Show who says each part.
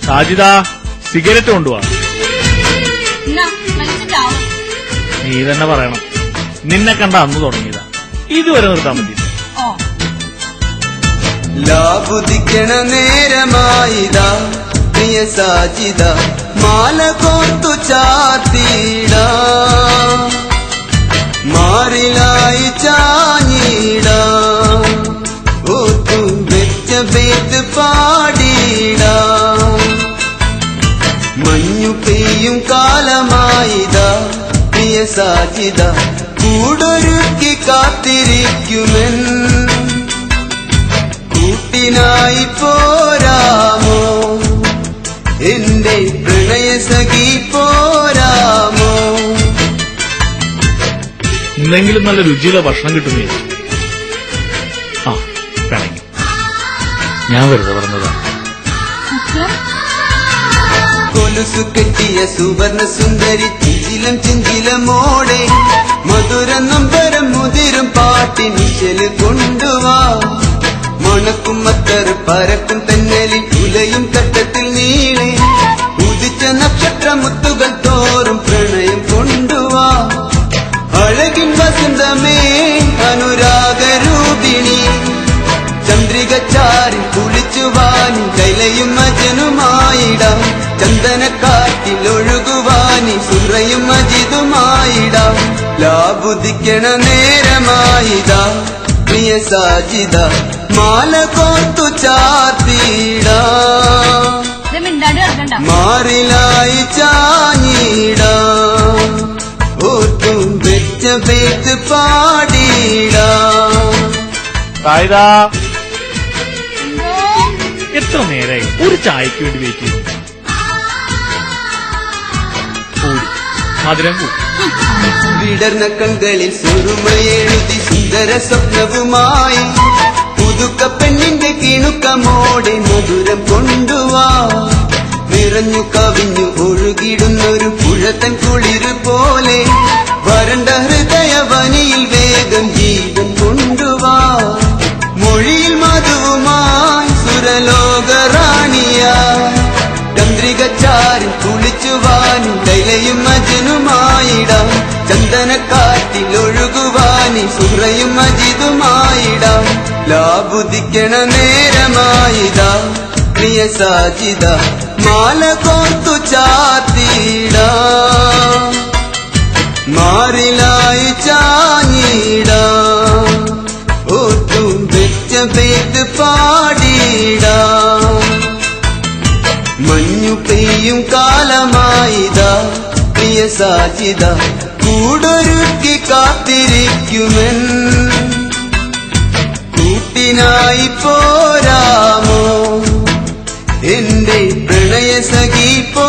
Speaker 1: Sajida cigarette കൊണ്ടുപോവാ. നീ തന്നെ പറയണം. നിന്നെ കണ്ട അന്ന് തുടങ്ങിയതാ, ഇതുവരെ നിർത്താൻ പറ്റില്ല.
Speaker 2: ലാബുദിക്കണ നേരമായിതാ പ്രിയ സാജിദ, മാല കോർത്തു ചാത്തിട, മാറിലായി ചാഞ്ഞിട, ഓത്തു വെച്ച ബേത്ത് പാടിട. മഞ്ഞു പെയ്യും കാലമായിതാ പ്രിയ സാജിദ, കൂടൊരുക്കി കാത്തിരിക്കുമെൻ കൂട്ടിനായി പോരാമോ, എന്റെ പ്രണയ സഖി പോരാമോ.
Speaker 1: എന്തെങ്കിലും നല്ല രുചിയുള്ള ഭക്ഷണം കിട്ടുന്നേ. ആ വേണമെങ്കിൽ ഞാൻ വെറുതെ പറഞ്ഞതാ.
Speaker 2: കൊലുസു കെട്ടിയ സുവർണ സുന്ദരി ചിഞ്ചിലം ചിഞ്ചിലമോടെ, മധുര നൊമ്പരം മുതിരും പാട്ടിനിശല് കൊണ്ടുവാ. മണക്കും മത്തർ പരക്കും തെന്നലിൽ ഉലയും കട്ടത്തിൽ നീളെ, ഉദിച്ച നക്ഷത്രമുത്തുകൾ തോറും പ്രണയം കൊണ്ടുവാ. അഴകിൻ വസന്തമേ അനുരാഗരൂപിണി, ചന്ദ്രിക ചാരി കുളിച്ചുവാനി കൈലയും അജനുമായിടാം. ചന്ദനക്കാറ്റിൽ ഒഴുകുവാനി സുറയും അജിതുമായിടാം. ലാബുദിക്കണ നേരമായിതാ പ്രിയ സാജിദ, മാല കോർത്തു ചാത്തിട, മാറിലായി ചാഞ്ഞിട, ഓർത്തും വെച്ച ബേത്ത് പാടിട.
Speaker 1: എത്ര നേരായി ഒരു ചായക്ക് വേണ്ടി വെയിറ്റ് ചെയ്തു. മധുരം
Speaker 2: വിടർന്ന കൺകളിൽ സുറുമയെഴുതി സുന്ദര സ്വപ്നവുമായി, പുതുക്ക പെണ്ണിന്റെ കിണുക്കമോടെ മധുരം കൊണ്ടുവാ. നിറഞ്ഞു കവിഞ്ഞു ഒഴുകിടുന്നൊരു പുഴത്തൻ കുളിര് പോലെ, വരണ്ട ഹൃദയവനിയിൽ വേഗം ജീവൻ കൊണ്ടുവാ. മൊഴിയിൽ മധുവുമായി സുരലോക റാണിയായി, ചന്ദ്രിക ചാരി കുളിച്ചുവാനി ലൈലയും മജനുമായിടാം. ചന്ദനക്കാറ്റിൽ ഒഴുകുവാനി സുഹ്റയും മജിദുമായിടാം. ലാബുദിക്കണ നേരമായിതാ പ്രിയ സാജിദ, മാല കോർത്തു ചാത്തിട, മാറിലായി ചാഞ്ഞിട, ഓർത്തു വെച്ച ബേത്ത് പാടിട. മഞ്ഞു പെയ്യും കാലമായിതാ പ്രിയ സാജിദ, കൂടൊരുക്കി കാത്തിരിക്കുമെൻ കൂട്ടിനായി പോരാമോ, എന്റെ പ്രണയ സഖി പോ